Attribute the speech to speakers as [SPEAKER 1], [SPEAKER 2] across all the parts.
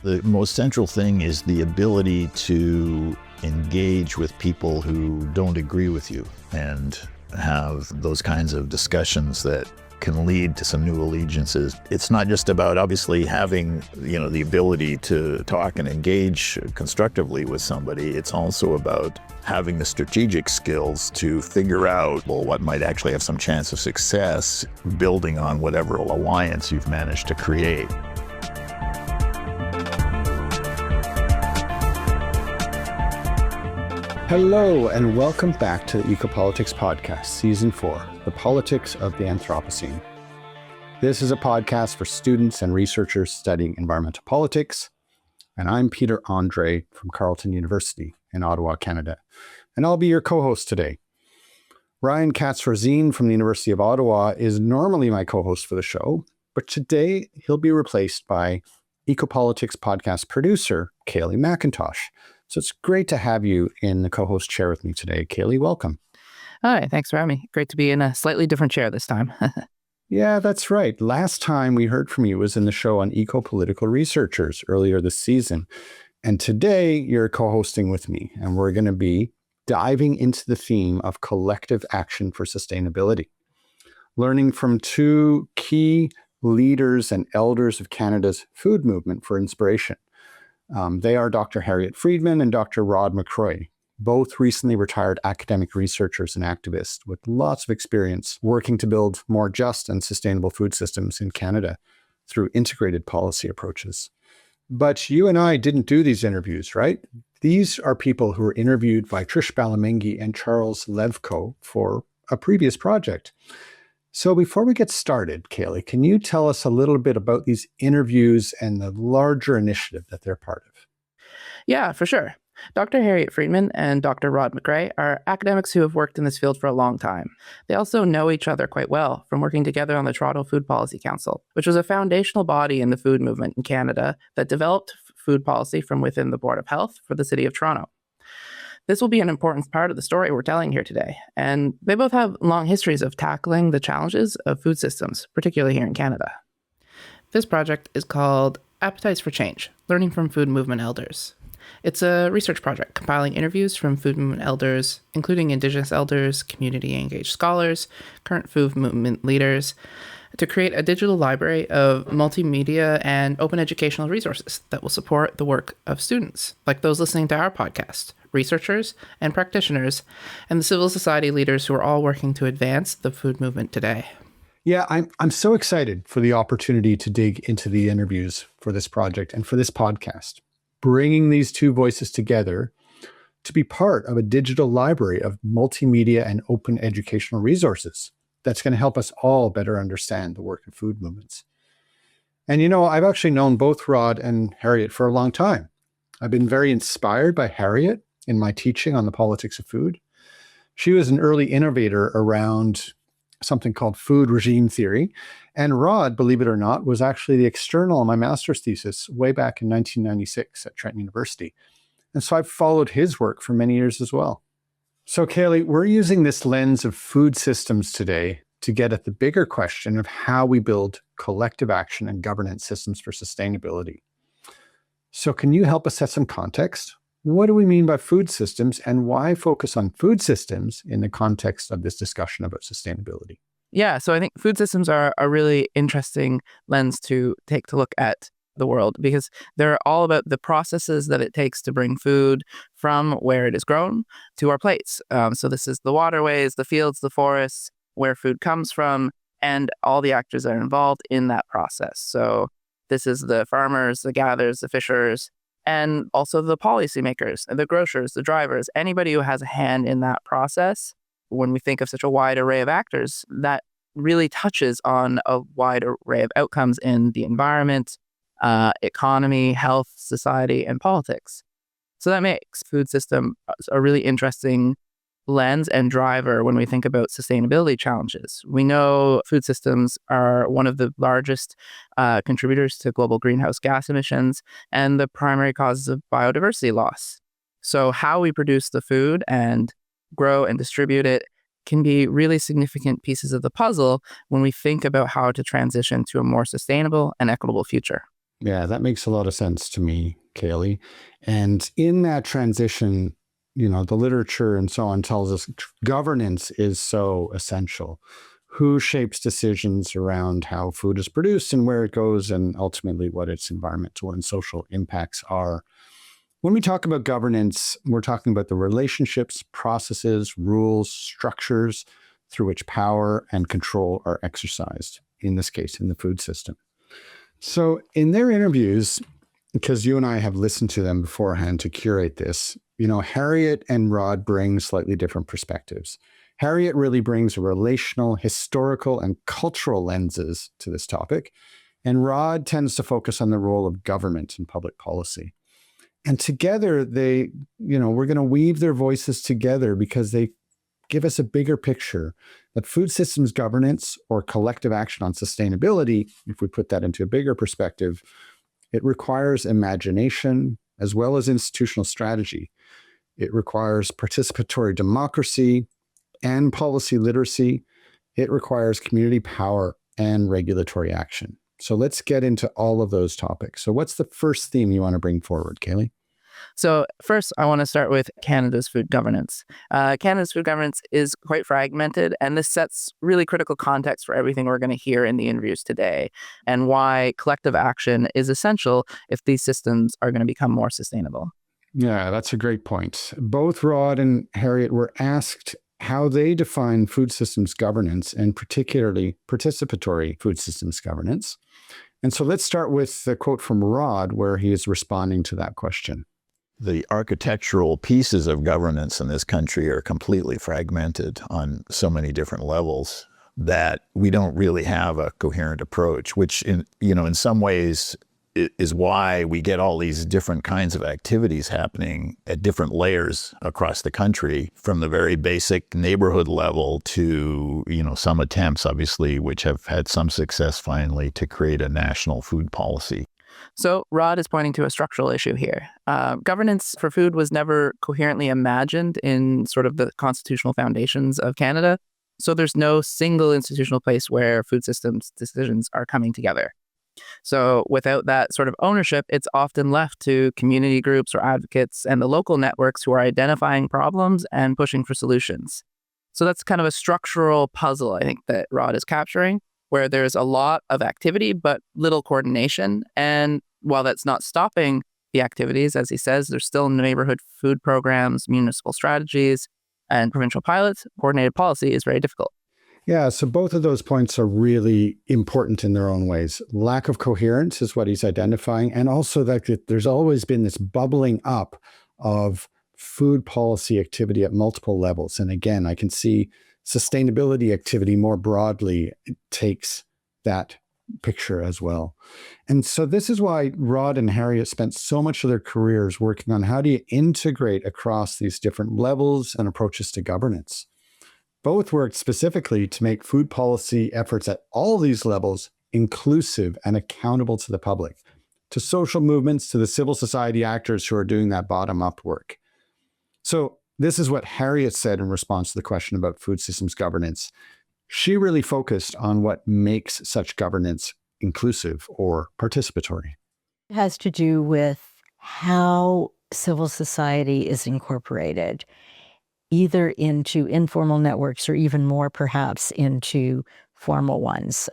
[SPEAKER 1] The most central thing is the ability to engage with people who don't agree with you and have those kinds of discussions that can lead to some new allegiances. It's not just about obviously having, the ability to talk and engage constructively with somebody. It's also about having the strategic skills to figure out, what might actually have some chance of success, building on whatever alliance you've managed to create.
[SPEAKER 2] Hello, and welcome back to the Ecopolitics Podcast, Season 4, The Politics of the Anthropocene. This is a podcast for students and researchers studying environmental politics, and I'm Peter Andrée from Carleton University in Ottawa, Canada, and I'll be your co-host today. Ryan Katz-Rosine from the University of Ottawa is normally my co-host for the show, but today he'll be replaced by Ecopolitics Podcast producer, Kaleigh McIntosh. So it's great to have you in the co-host chair with me today. Kaleigh, welcome.
[SPEAKER 3] Hi, thanks for having me. Great to be in a slightly different chair this time.
[SPEAKER 2] Yeah, that's right. Last time we heard from you was in the show on eco-political researchers earlier this season. And today you're co-hosting with me, and we're going to be diving into the theme of collective action for sustainability, learning from two key leaders and elders of Canada's food movement for inspiration. They are Dr. Harriet Friedmann and Dr. Rod and Harriet, both recently retired academic researchers and activists with lots of experience working to build more just and sustainable food systems in Canada through integrated policy approaches. But you and I didn't do these interviews, right? These are people who were interviewed by Trish Balamengi and Charles Levko for a previous project. So before we get started, Kaleigh, can you tell us a little bit about these interviews and the larger initiative that they're part of?
[SPEAKER 3] Yeah, for sure. Dr. Harriet Friedmann and Dr. Rod and Harriet are academics who have worked in this field for a long time. They also know each other quite well from working together on the Toronto Food Policy Council, which was a foundational body in the food movement in Canada that developed food policy from within the Board of Health for the City of Toronto. This will be an important part of the story we're telling here today, and they both have long histories of tackling the challenges of food systems, particularly here in Canada. This project is called Appetites for Change, Learning from Food Movement Elders. It's a research project compiling interviews from food movement elders, including Indigenous elders, community-engaged scholars, current food movement leaders, to create a digital library of multimedia and open educational resources that will support the work of students, like those listening to our podcast, researchers and practitioners, and the civil society leaders who are all working to advance the food movement today.
[SPEAKER 2] Yeah, I'm so excited for the opportunity to dig into the interviews for this project and for this podcast, bringing these two voices together to be part of a digital library of multimedia and open educational resources that's going to help us all better understand the work of food movements. And I've actually known both Rod and Harriet for a long time. I've been very inspired by Harriet in my teaching on the politics of food. She was an early innovator around something called food regime theory. And Rod, believe it or not, was actually the external on my master's thesis way back in 1996 at Trent University. And so I've followed his work for many years as well. So Kaleigh, we're using this lens of food systems today to get at the bigger question of how we build collective action and governance systems for sustainability. So can you help us set some context? What do we mean by food systems, and why focus on food systems in the context of this discussion about sustainability?
[SPEAKER 3] Yeah, so I think food systems are a really interesting lens to take to look at the world, because they're all about the processes that it takes to bring food from where it is grown to our plates. So this is the waterways, the fields, the forests, where food comes from, and all the actors that are involved in that process. So this is the farmers, the gatherers, the fishers, and also the policymakers, the grocers, the drivers, anybody who has a hand in that process. When we think of such a wide array of actors, that really touches on a wide array of outcomes in the environment, economy, health, society, and politics. So that makes food system a really interesting lens and driver when we think about sustainability challenges. We know food systems are one of the largest contributors to global greenhouse gas emissions and the primary causes of biodiversity loss. So how we produce the food and grow and distribute it can be really significant pieces of the puzzle when we think about how to transition to a more sustainable and equitable future.
[SPEAKER 2] Yeah, that makes a lot of sense to me, Kaleigh. And in that transition, the literature and so on tells us governance is so essential. Who shapes decisions around how food is produced and where it goes, and ultimately what its environmental and social impacts are. When we talk about governance, we're talking about the relationships, processes, rules, structures through which power and control are exercised, in this case, in the food system. So in their interviews, because you and I have listened to them beforehand to curate this, Harriet and Rod bring slightly different perspectives. Harriet really brings relational, historical, and cultural lenses to this topic, and Rod tends to focus on the role of government in public policy. And together, we're going to weave their voices together because they give us a bigger picture that food systems governance or collective action on sustainability, if we put that into a bigger perspective, it requires imagination as well as institutional strategy. It requires participatory democracy and policy literacy. It requires community power and regulatory action. So let's get into all of those topics. So what's the first theme you want to bring forward, Kaleigh?
[SPEAKER 3] So first, I want to start with Canada's food governance. Canada's food governance is quite fragmented, and this sets really critical context for everything we're going to hear in the interviews today, and why collective action is essential if these systems are going to become more sustainable.
[SPEAKER 2] Yeah, that's a great point. Both Rod and Harriet were asked how they define food systems governance, and particularly participatory food systems governance. And so let's start with the quote from Rod, where he is responding to that question.
[SPEAKER 1] The architectural pieces of governance in this country are completely fragmented on so many different levels that we don't really have a coherent approach, which in some ways is why we get all these different kinds of activities happening at different layers across the country, from the very basic neighborhood level to, some attempts, obviously, which have had some success finally to create a national food policy.
[SPEAKER 3] So Rod is pointing to a structural issue here. Governance for food was never coherently imagined in sort of the constitutional foundations of Canada. So there's no single institutional place where food systems decisions are coming together. So without that sort of ownership, it's often left to community groups or advocates and the local networks who are identifying problems and pushing for solutions. So that's kind of a structural puzzle, I think, that Rod is capturing, where there's a lot of activity, but little coordination. And while that's not stopping the activities, as he says, there's still neighborhood food programs, municipal strategies, and provincial pilots. Coordinated policy is very difficult.
[SPEAKER 2] Yeah, so both of those points are really important in their own ways. Lack of coherence is what he's identifying, and also that there's always been this bubbling up of food policy activity at multiple levels. And again, I can see sustainability activity more broadly takes that picture as well. And so this is why Rod and Harriet spent so much of their careers working on how do you integrate across these different levels and approaches to governance. Both worked specifically to make food policy efforts at all these levels inclusive and accountable to the public, to social movements, to the civil society actors who are doing that bottom-up work. So this is what Harriet said in response to the question about food systems governance. She really focused on what makes such governance inclusive or participatory.
[SPEAKER 4] It has to do with how civil society is incorporated, either into informal networks or even more perhaps into formal ones.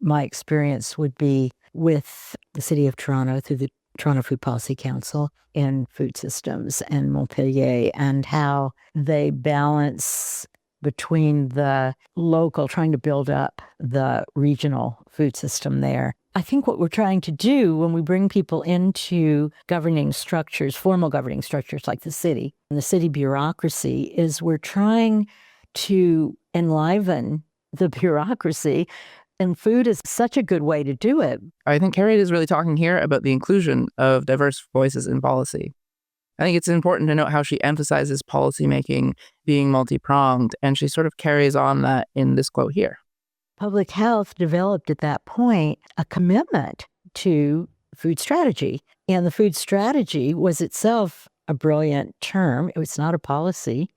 [SPEAKER 4] My experience would be with the City of Toronto through the Toronto Food Policy Council in food systems and Montpellier, and how they balance between the local, trying to build up the regional food system there. I think what we're trying to do when we bring people into governing structures, formal governing structures like the city and the city bureaucracy, is we're trying to enliven the bureaucracy. And food is such a good way to do it.
[SPEAKER 3] I think Harriet is really talking here about the inclusion of diverse voices in policy. I think it's important to note how she emphasizes policymaking being multi-pronged, and she sort of carries on that in this quote here.
[SPEAKER 4] Public health developed at that point a commitment to food strategy. And the food strategy was itself a brilliant term. It was not a policy,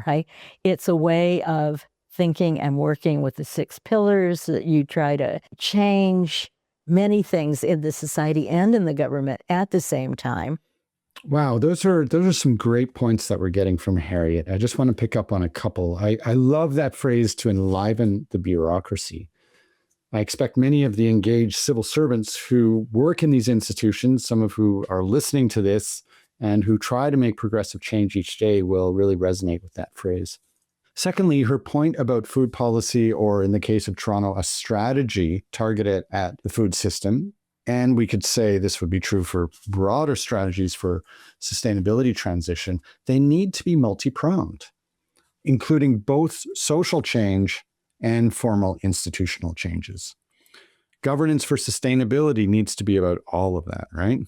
[SPEAKER 4] right? It's a way of thinking and working with the 6 pillars that you try to change many things in the society and in the government at the same time.
[SPEAKER 2] Wow, those are some great points that we're getting from Harriet. I just want to pick up on a couple. I love that phrase, to enliven the bureaucracy. I expect many of the engaged civil servants who work in these institutions, some of who are listening to this and who try to make progressive change each day, will really resonate with that phrase. Secondly, her point about food policy, or in the case of Toronto, a strategy targeted at the food system. And we could say this would be true for broader strategies for sustainability transition. They need to be multi-pronged, including both social change and formal institutional changes. Governance for sustainability needs to be about all of that, right?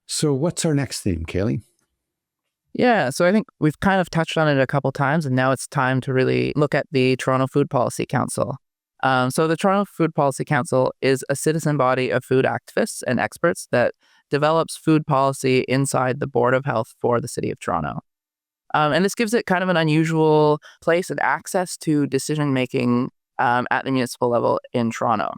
[SPEAKER 2] So what's our next theme, Kaleigh?
[SPEAKER 3] Yeah, so I think we've kind of touched on it a couple times, and now it's time to really look at the Toronto Food Policy Council. So the Toronto Food Policy Council is a citizen body of food activists and experts that develops food policy inside the Board of Health for the City of Toronto. And this gives it kind of an unusual place and access to decision-making at the municipal level in Toronto.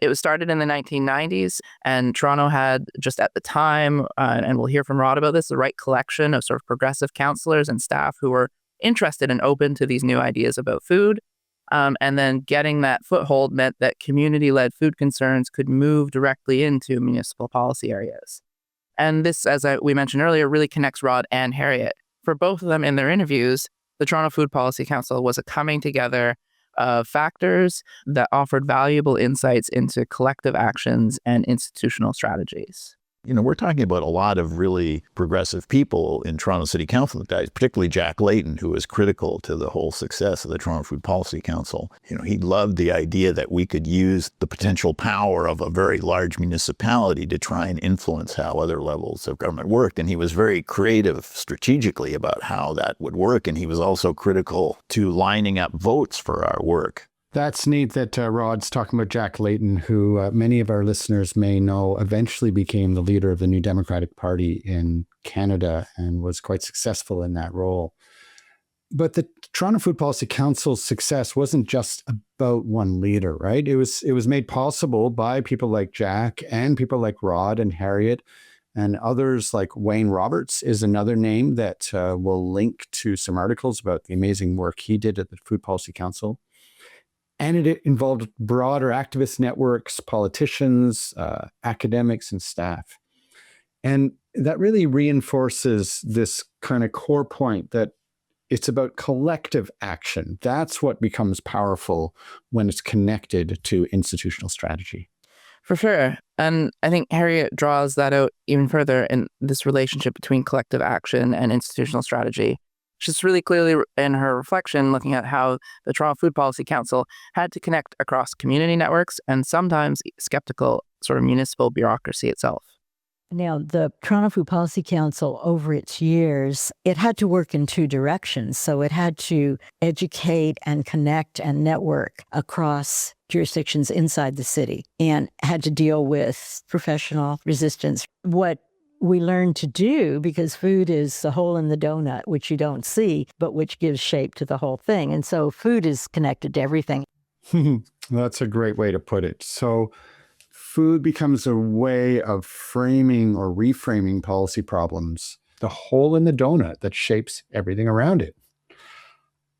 [SPEAKER 3] It was started in the 1990s, and Toronto had, just at the time, and we'll hear from Rod about this, the right collection of sort of progressive councillors and staff who were interested and open to these new ideas about food. And then getting that foothold meant that community-led food concerns could move directly into municipal policy areas. And this, as we mentioned earlier, really connects Rod and Harriet. For both of them in their interviews, the Toronto Food Policy Council was a coming together of factors that offered valuable insights into collective actions and institutional strategies.
[SPEAKER 1] You know, we're talking about a lot of really progressive people in Toronto City Council, guys, particularly Jack Layton, who was critical to the whole success of the Toronto Food Policy Council. You know, he loved the idea that we could use the potential power of a very large municipality to try and influence how other levels of government worked. And he was very creative strategically about how that would work. And he was also critical to lining up votes for our work.
[SPEAKER 2] That's neat that Rod's talking about Jack Layton, who many of our listeners may know eventually became the leader of the New Democratic Party in Canada and was quite successful in that role. But the Toronto Food Policy Council's success wasn't just about one leader, right? It was made possible by people like Jack and people like Rod and Harriet, and others like Wayne Roberts is another name that we'll link to some articles about the amazing work he did at the Food Policy Council. And it involved broader activist networks, politicians, academics, and staff. And that really reinforces this kind of core point that it's about collective action. That's what becomes powerful when it's connected to institutional strategy.
[SPEAKER 3] For sure. And I think Harriet draws that out even further in this relationship between collective action and institutional strategy. She's really clearly in her reflection looking at how the Toronto Food Policy Council had to connect across community networks and sometimes skeptical sort of municipal bureaucracy itself.
[SPEAKER 4] Now, the Toronto Food Policy Council, over its years, it had to work in two directions. So it had to educate and connect and network across jurisdictions inside the city and had to deal with professional resistance. What we learn to do, because food is the hole in the donut, which you don't see, but which gives shape to the whole thing. And so food is connected to everything.
[SPEAKER 2] That's a great way to put it. So food becomes a way of framing or reframing policy problems, the hole in the donut that shapes everything around it.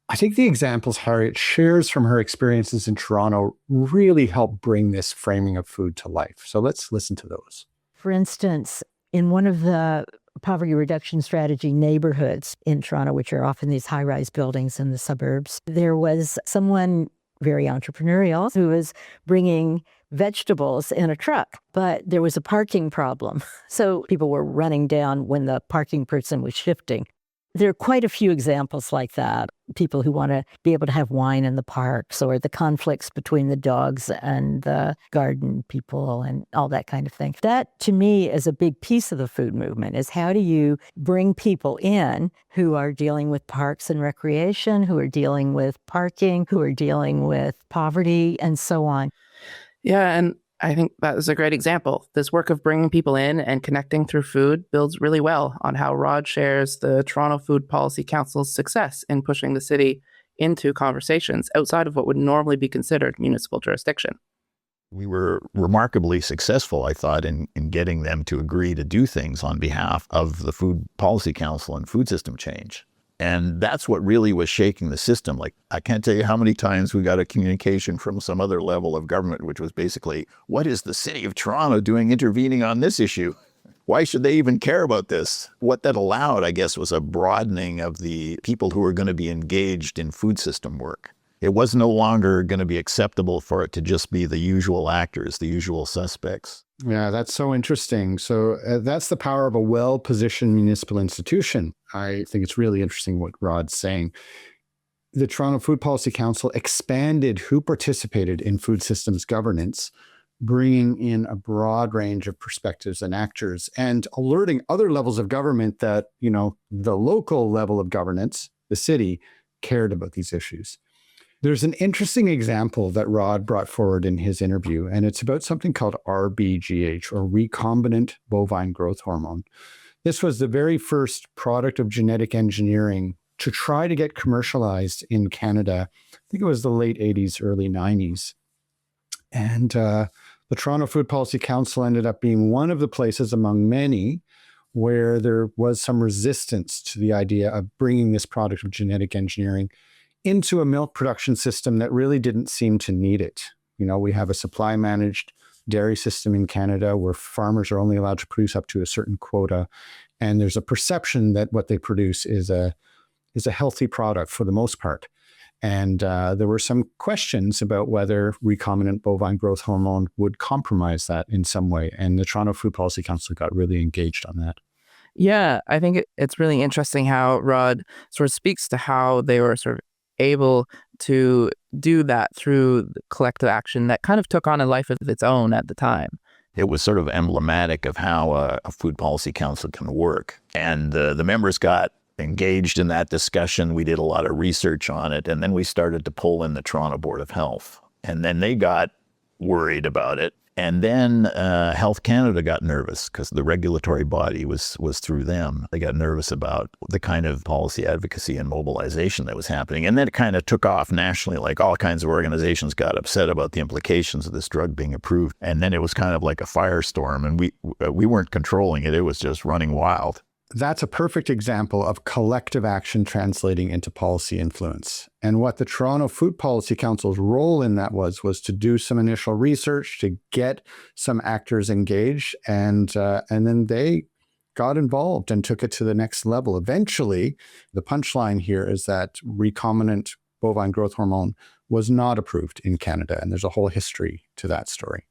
[SPEAKER 2] I think the examples Harriet shares from her experiences in Toronto really help bring this framing of food to life. So let's listen to those.
[SPEAKER 4] For instance, in one of the poverty reduction strategy neighborhoods in Toronto, which are often these high-rise buildings in the suburbs, there was someone very entrepreneurial who was bringing vegetables in a truck, but there was a parking problem. So people were running down when the parking person was shifting. There are quite a few examples like that. People who want to be able to have wine in the parks, or the conflicts between the dogs and the garden people and all that kind of thing. That, to me, is a big piece of the food movement, is how do you bring people in who are dealing with parks and recreation, who are dealing with parking, who are dealing with poverty, and so on.
[SPEAKER 3] Yeah, and I think that is a great example. This work of bringing people in and connecting through food builds really well on how Rod shares the Toronto Food Policy Council's success in pushing the city into conversations outside of what would normally be considered municipal jurisdiction.
[SPEAKER 1] We were remarkably successful, I thought, in getting them to agree to do things on behalf of the Food Policy Council and food system change. And that's what really was shaking the system. Like, I can't tell you how many times we got a communication from some other level of government, which was basically, what is the city of Toronto doing intervening on this issue? Why should they even care about this? What that allowed, I guess, was a broadening of the people who were going to be engaged in food system work. It was no longer going to be acceptable for it to just be the usual actors, the usual suspects.
[SPEAKER 2] Yeah, that's so interesting. So that's the power of a well-positioned municipal institution. I think it's really interesting what Rod's saying. The Toronto Food Policy Council expanded who participated in food systems governance, bringing in a broad range of perspectives and actors and alerting other levels of government that, the local level of governance, the city, cared about these issues. There's an interesting example that Rod brought forward in his interview, and it's about something called RBGH, or recombinant bovine growth hormone. This was the very first product of genetic engineering to try to get commercialized in Canada. I think it was the late 80s, early 90s. And the Toronto Food Policy Council ended up being one of the places among many where there was some resistance to the idea of bringing this product of genetic engineering into a milk production system that really didn't seem to need it. We have a supply managed dairy system in Canada where farmers are only allowed to produce up to a certain quota. And there's a perception that what they produce is a healthy product for the most part. And there were some questions about whether recombinant bovine growth hormone would compromise that in some way. And the Toronto Food Policy Council got really engaged on that.
[SPEAKER 3] Yeah, I think it's really interesting how Rod sort of speaks to how they were sort of able to do that through collective action that kind of took on a life of its own at the time.
[SPEAKER 1] It was sort of emblematic of how a food policy council can work. And the members got engaged in that discussion. We did a lot of research on it. And then we started to pull in the Toronto Board of Health. And then they got worried about it. And then Health Canada got nervous because the regulatory body was through them. They got nervous about the kind of policy advocacy and mobilization that was happening. And then it kind of took off nationally, like all kinds of organizations got upset about the implications of this drug being approved. And then it was kind of like a firestorm, and we weren't controlling it. It was just running wild.
[SPEAKER 2] That's a perfect example of collective action translating into policy influence. And what the Toronto Food Policy Council's role in that was to do some initial research, to get some actors engaged, and then they got involved and took it to the next level. Eventually, the punchline here is that recombinant bovine growth hormone was not approved in Canada, and there's a whole history to that story.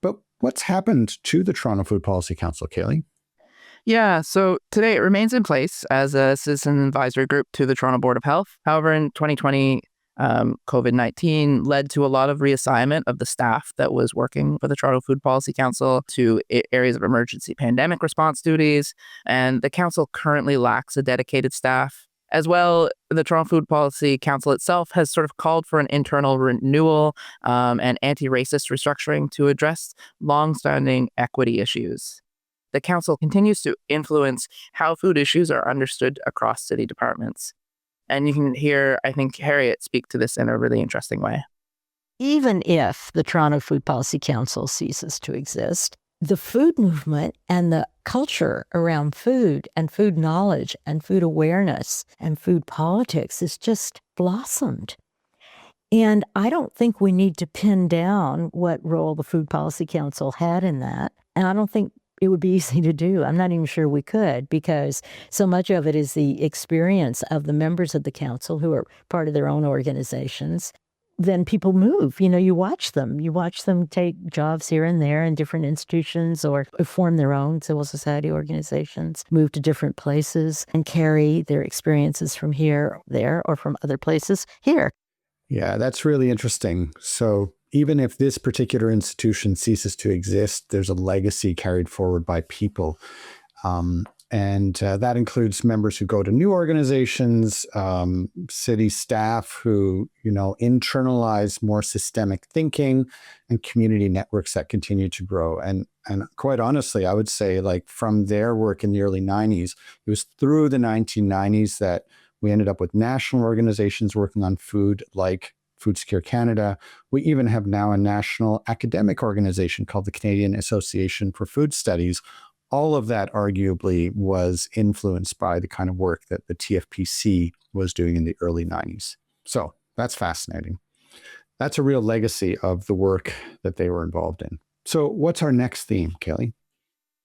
[SPEAKER 2] But what's happened to the Toronto Food Policy Council, Kaleigh?
[SPEAKER 3] Yeah, so today it remains in place as a citizen advisory group to the Toronto Board of Health. However, in 2020, COVID-19 led to a lot of reassignment of the staff that was working for the Toronto Food Policy Council to areas of emergency pandemic response duties, and the council currently lacks a dedicated staff. As well, the Toronto Food Policy Council itself has sort of called for an internal renewal and anti-racist restructuring to address longstanding equity issues. The council continues to influence how food issues are understood across city departments. And you can hear, I think, Harriet speak to this in a really interesting way.
[SPEAKER 4] Even if the Toronto Food Policy Council ceases to exist, the food movement and the culture around food and food knowledge and food awareness and food politics is just blossomed. And I don't think we need to pin down what role the Food Policy Council had in that. And I don't think it would be easy to do. I'm not even sure we could, because so much of it is the experience of the members of the council who are part of their own organizations. Then people move. You watch them. You watch them take jobs here and there in different institutions or form their own civil society organizations, move to different places and carry their experiences from here, there, or from other places here.
[SPEAKER 2] Yeah, that's really interesting. So even if this particular institution ceases to exist, there's a legacy carried forward by people. And that includes members who go to new organizations, city staff who, internalize more systemic thinking, and community networks that continue to grow. And quite honestly, I would say, like, from their work in the early 90s, it was through the 1990s that we ended up with national organizations working on food, like Food Secure Canada. We even have now a national academic organization called the Canadian Association for Food Studies. All of that arguably was influenced by the kind of work that the TFPC was doing in the early 90s. So that's fascinating. That's a real legacy of the work that they were involved in. So what's our next theme, Kaleigh?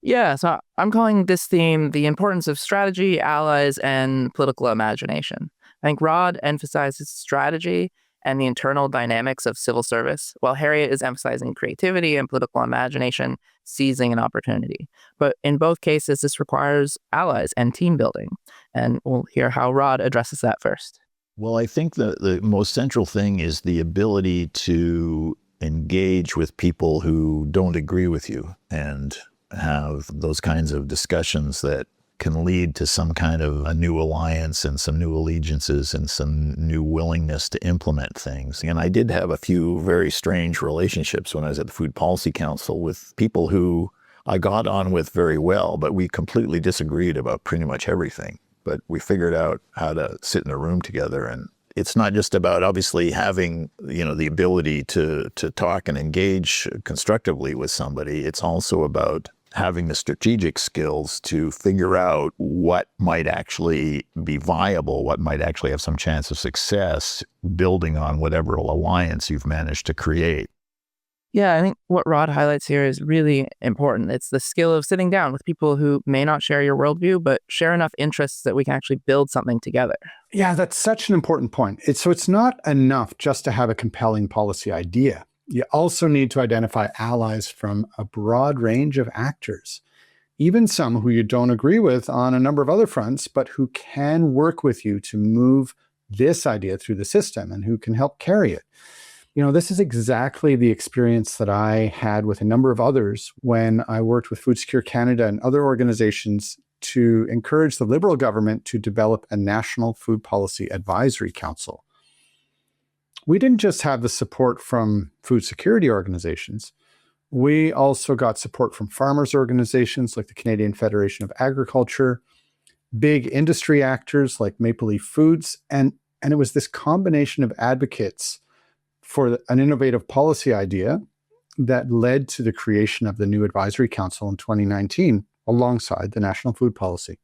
[SPEAKER 3] Yeah, so I'm calling this theme the importance of strategy, allies, and political imagination. I think Rod emphasizes strategy and the internal dynamics of civil service, while Harriet is emphasizing creativity and political imagination, seizing an opportunity. But in both cases, this requires allies and team building. And we'll hear how Rod addresses that first.
[SPEAKER 1] Well, I think the most central thing is the ability to engage with people who don't agree with you and have those kinds of discussions that can lead to some kind of a new alliance and some new allegiances and some new willingness to implement things. And I did have a few very strange relationships when I was at the Food Policy Council with people who I got on with very well, but we completely disagreed about pretty much everything. But we figured out how to sit in a room together. And it's not just about obviously having, the ability to talk and engage constructively with somebody. It's also about having the strategic skills to figure out what might actually be viable, what might actually have some chance of success, building on whatever alliance you've managed to create.
[SPEAKER 3] Yeah, I think what Rod highlights here is really important. It's the skill of sitting down with people who may not share your worldview, but share enough interests that we can actually build something together.
[SPEAKER 2] Yeah, that's such an important point. So it's not enough just to have a compelling policy idea. You also need to identify allies from a broad range of actors, even some who you don't agree with on a number of other fronts, but who can work with you to move this idea through the system and who can help carry it. This is exactly the experience that I had with a number of others when I worked with Food Secure Canada and other organizations to encourage the Liberal government to develop a National Food Policy Advisory Council. We didn't just have the support from food security organizations. We also got support from farmers' organizations like the Canadian Federation of Agriculture, big industry actors like Maple Leaf Foods, and it was this combination of advocates for an innovative policy idea that led to the creation of the new Advisory Council in 2019 alongside the National Food Policy.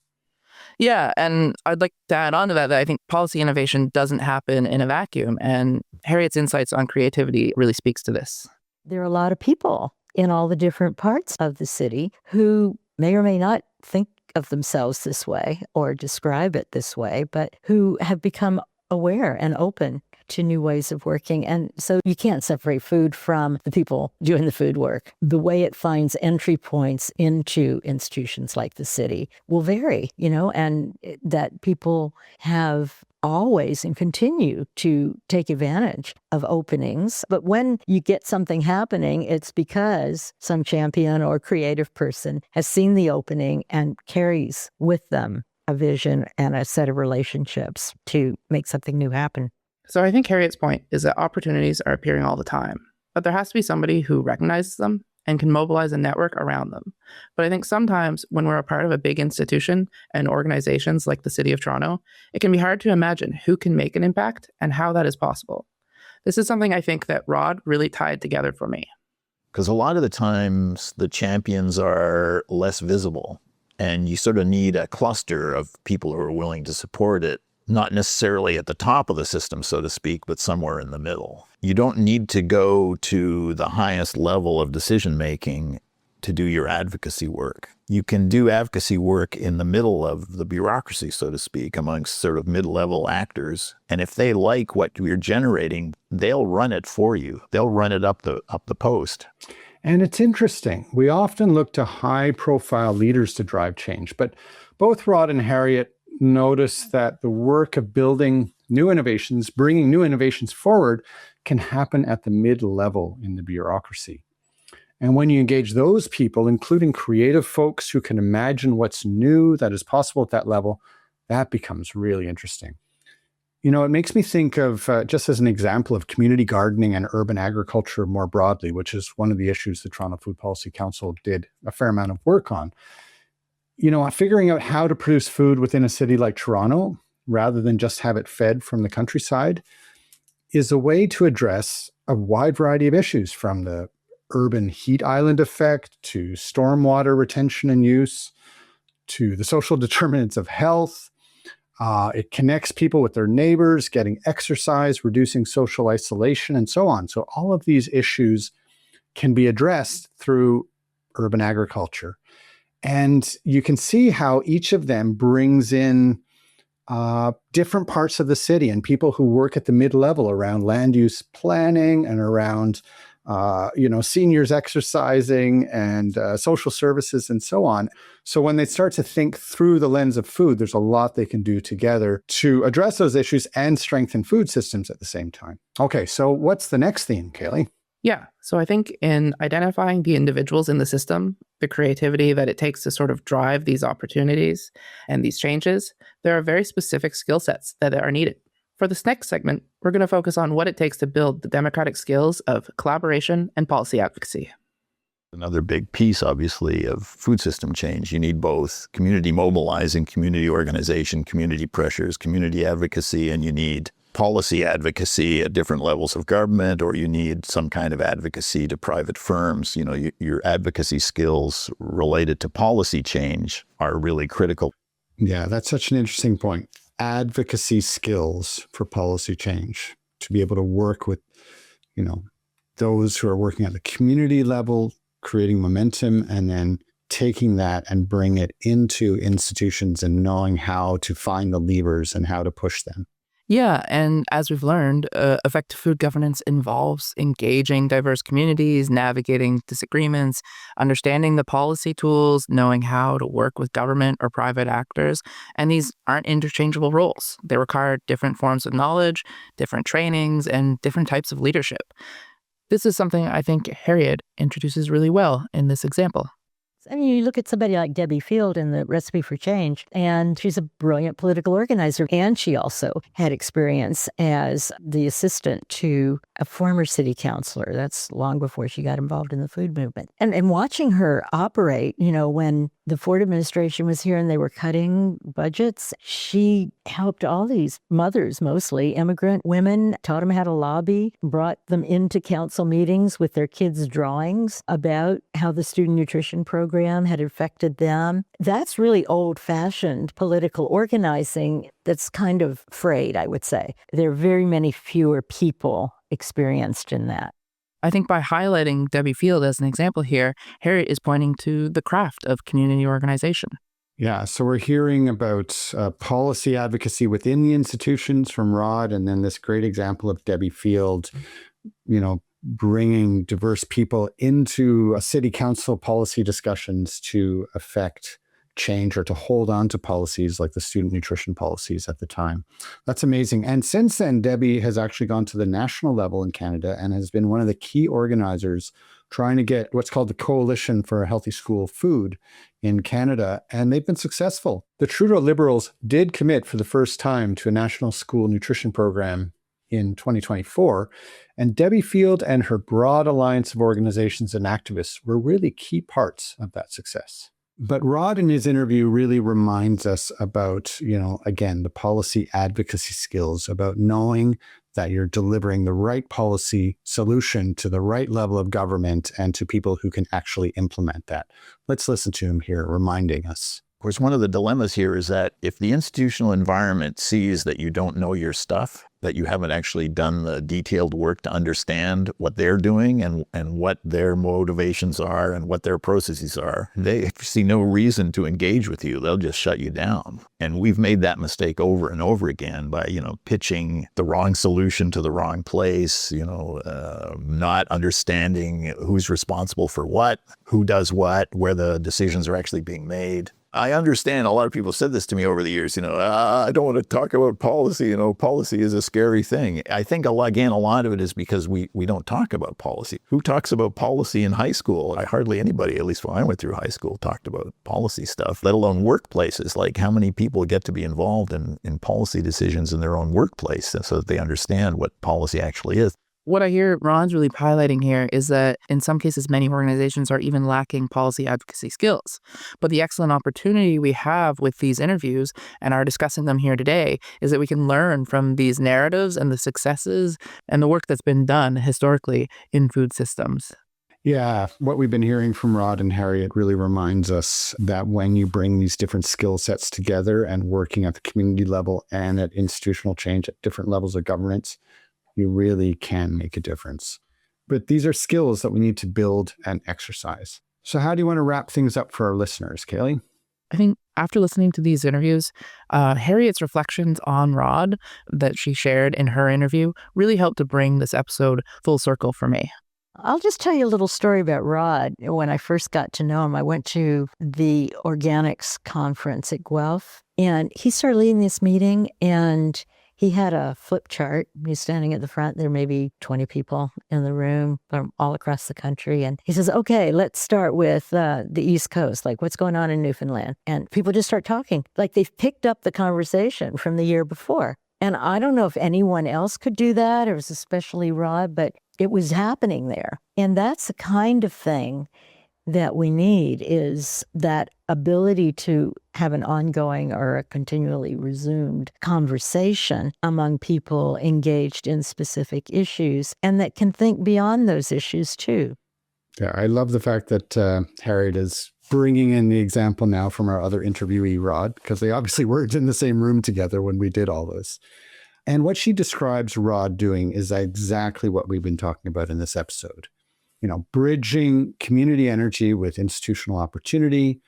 [SPEAKER 3] Yeah, and I'd like to add on to that I think policy innovation doesn't happen in a vacuum, and Harriet's insights on creativity really speaks to this.
[SPEAKER 4] There are a lot of people in all the different parts of the city who may or may not think of themselves this way or describe it this way, but who have become aware and open to new ways of working. And so you can't separate food from the people doing the food work. The way it finds entry points into institutions like the city will vary, and that people have always and continue to take advantage of openings. But when you get something happening, it's because some champion or creative person has seen the opening and carries with them a vision and a set of relationships to make something new happen.
[SPEAKER 3] So I think Harriet's point is that opportunities are appearing all the time, but there has to be somebody who recognizes them and can mobilize a network around them. But I think sometimes when we're a part of a big institution and organizations like the City of Toronto, it can be hard to imagine who can make an impact and how that is possible. This is something I think that Rod really tied together for me.
[SPEAKER 1] Because a lot of the times the champions are less visible, and you sort of need a cluster of people who are willing to support it. Not necessarily at the top of the system, so to speak, but somewhere in the middle. You don't need to go to the highest level of decision-making to do your advocacy work. You can do advocacy work in the middle of the bureaucracy, so to speak, amongst sort of mid-level actors. And if they like what you're generating, they'll run it for you. They'll run it up the post.
[SPEAKER 2] And it's interesting. We often look to high-profile leaders to drive change, but both Rod and Harriet notice that the work of building new innovations, bringing new innovations forward, can happen at the mid-level in the bureaucracy. And when you engage those people, including creative folks who can imagine what's new that is possible at that level, that becomes really interesting. It makes me think of, just as an example of community gardening and urban agriculture more broadly, which is one of the issues the Toronto Food Policy Council did a fair amount of work on. Figuring out how to produce food within a city like Toronto, rather than just have it fed from the countryside, is a way to address a wide variety of issues, from the urban heat island effect to stormwater retention and use to the social determinants of health. It connects people with their neighbors, getting exercise, reducing social isolation, and so on. So all of these issues can be addressed through urban agriculture. And you can see how each of them brings in different parts of the city and people who work at the mid-level around land use planning and around seniors exercising and social services and so on. So when they start to think through the lens of food, there's a lot they can do together to address those issues and strengthen food systems at the same time. Okay, so what's the next theme, Kaleigh?
[SPEAKER 3] Yeah. So I think in identifying the individuals in the system, the creativity that it takes to sort of drive these opportunities and these changes, there are very specific skill sets that are needed. For this next segment, we're going to focus on what it takes to build the democratic skills of collaboration and policy advocacy.
[SPEAKER 1] Another big piece, obviously, of food system change. You need both community mobilizing, community organization, community pressures, community advocacy, and you need policy advocacy at different levels of government, or you need some kind of advocacy to private firms. Your advocacy skills related to policy change are really critical.
[SPEAKER 2] Yeah, that's such an interesting point. Advocacy skills for policy change, to be able to work with, those who are working at the community level, creating momentum, and then taking that and bring it into institutions and knowing how to find the levers and how to push them.
[SPEAKER 3] Yeah, and as we've learned, effective food governance involves engaging diverse communities, navigating disagreements, understanding the policy tools, knowing how to work with government or private actors. And these aren't interchangeable roles. They require different forms of knowledge, different trainings, and different types of leadership. This is something I think Harriet introduces really well in this example.
[SPEAKER 4] I mean, you look at somebody like Debbie Field in the Recipe for Change, and she's a brilliant political organizer. And she also had experience as the assistant to a former city councilor. That's long before she got involved in the food movement. And watching her operate, when the Ford administration was here and they were cutting budgets, she helped all these mothers, mostly immigrant women, taught them how to lobby, brought them into council meetings with their kids' drawings about how the student nutrition program had affected them. That's really old-fashioned political organizing that's kind of frayed, I would say. There are very many fewer people experienced in that.
[SPEAKER 3] I think by highlighting Debbie Field as an example here, Harriet is pointing to the craft of community organization.
[SPEAKER 2] Yeah, so we're hearing about policy advocacy within the institutions from Rod, and then this great example of Debbie Field, bringing diverse people into a city council policy discussions to affect change or to hold on to policies like the student nutrition policies at the time. That's amazing. And since then, Debbie has actually gone to the national level in Canada and has been one of the key organizers trying to get what's called the Coalition for a Healthy School Food in Canada, and they've been successful. The Trudeau Liberals did commit for the first time to a national school nutrition program in 2024, and Debbie Field and her broad alliance of organizations and activists were really key parts of that success. But Rod in his interview really reminds us about, again, the policy advocacy skills, about knowing that you're delivering the right policy solution to the right level of government and to people who can actually implement that. Let's listen to him here, reminding us.
[SPEAKER 1] Of course, one of the dilemmas here is that if the institutional environment sees that you don't know your stuff, that you haven't actually done the detailed work to understand what they're doing and what their motivations are and what their processes are, they see no reason to engage with you. They'll just shut you down. And we've made that mistake over and over again by, pitching the wrong solution to the wrong place, not understanding who's responsible for what, who does what, where the decisions are actually being made. I understand a lot of people said this to me over the years, I don't want to talk about policy, policy is a scary thing. I think, again, a lot of it is because we don't talk about policy. Who talks about policy in high school? Hardly anybody, at least when I went through high school, talked about policy stuff, let alone workplaces. Like, how many people get to be involved in policy decisions in their own workplace so that they understand what policy actually is?
[SPEAKER 3] What I hear Ron's really highlighting here is that in some cases, many organizations are even lacking policy advocacy skills. But the excellent opportunity we have with these interviews and are discussing them here today is that we can learn from these narratives and the successes and the work that's been done historically in food systems.
[SPEAKER 2] Yeah, what we've been hearing from Rod and Harriet really reminds us that when you bring these different skill sets together and working at the community level and at institutional change at different levels of governance, you really can make a difference. But these are skills that we need to build and exercise. So how do you want to wrap things up for our listeners, Kaleigh?
[SPEAKER 3] I think after listening to these interviews, Harriet's reflections on Rod that she shared in her interview really helped to bring this episode full circle for me.
[SPEAKER 4] I'll just tell you a little story about Rod. When I first got to know him, I went to the organics conference at Guelph, and he started leading this meeting, and he had a flip chart. He's standing at the front. There may be 20 people in the room from all across the country. And he says, okay, let's start with the East Coast. Like, what's going on in Newfoundland? And people just start talking. Like, they've picked up the conversation from the year before. And I don't know if anyone else could do that, or it was especially Rod, but it was happening there. And that's the kind of thing that we need, is that ability to have an ongoing or a continually resumed conversation among people engaged in specific issues and that can think beyond those issues too.
[SPEAKER 2] Yeah, I love the fact that Harriet is bringing in the example now from our other interviewee, Rod, because they obviously worked in the same room together when we did all this. And what she describes Rod doing is exactly what we've been talking about in this episode. You know, bridging community energy with institutional opportunity,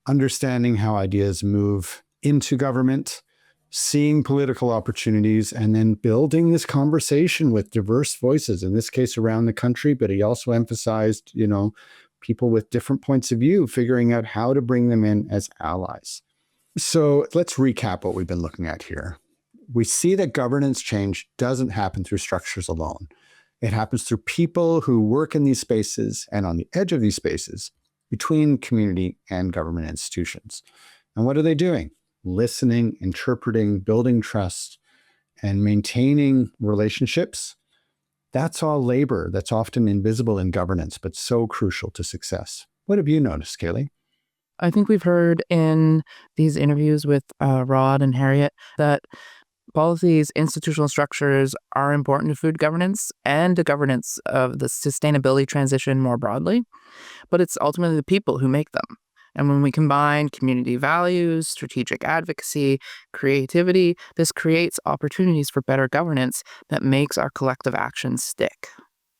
[SPEAKER 2] understanding how ideas move into government, seeing political opportunities, and then building this conversation with diverse voices, in this case around the country. But he also emphasized, you know, people with different points of view, figuring out how to bring them in as allies. So let's recap what we've been looking at here. We see that governance change doesn't happen through structures alone. It happens through people who work in these spaces and on the edge of these spaces between community and government institutions. And what are they doing? Listening, interpreting, building trust, and maintaining relationships. That's all labor that's often invisible in governance, but so crucial to success. What have you noticed, Kaleigh?
[SPEAKER 3] I think we've heard in these interviews with Rod and Harriet that policies, institutional structures are important to food governance and to governance of the sustainability transition more broadly, but it's ultimately the people who make them. And when we combine community values, strategic advocacy, creativity, this creates opportunities for better governance that makes our collective actions stick.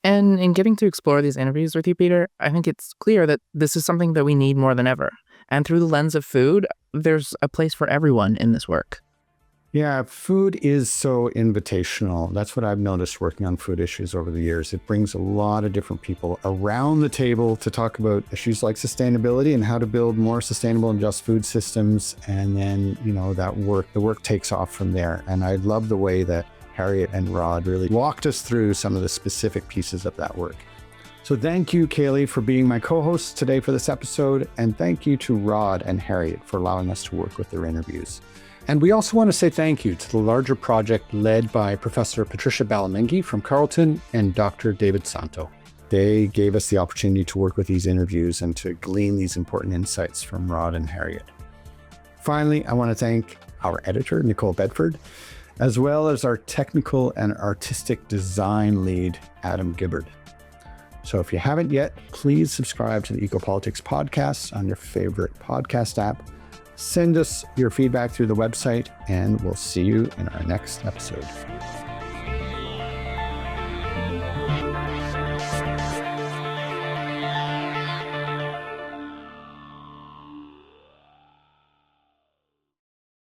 [SPEAKER 3] And in getting to explore these interviews with you, Peter, I think it's clear that this is something that we need more than ever. And through the lens of food, there's a place for everyone in this work.
[SPEAKER 2] Yeah, food is so invitational. That's what I've noticed working on food issues over the years. It brings a lot of different people around the table to talk about issues like sustainability and how to build more sustainable and just food systems. And then, you know, the work takes off from there. And I love the way that Harriet and Rod really walked us through some of the specific pieces of that work. So thank you, Kaleigh, for being my co-host today for this episode. And thank you to Rod and Harriet for allowing us to work with their interviews. And we also want to say thank you to the larger project led by Professor Patricia Balamingi from Carleton and Dr. David Santo. They gave us the opportunity to work with these interviews and to glean these important insights from Rod and Harriet. Finally, I want to thank our editor, Nicole Bedford, as well as our technical and artistic design lead, Adam Gibbard. So if you haven't yet, please subscribe to the Ecopolitics podcast on your favorite podcast app. Send us your feedback through the website, and we'll see you in our next episode.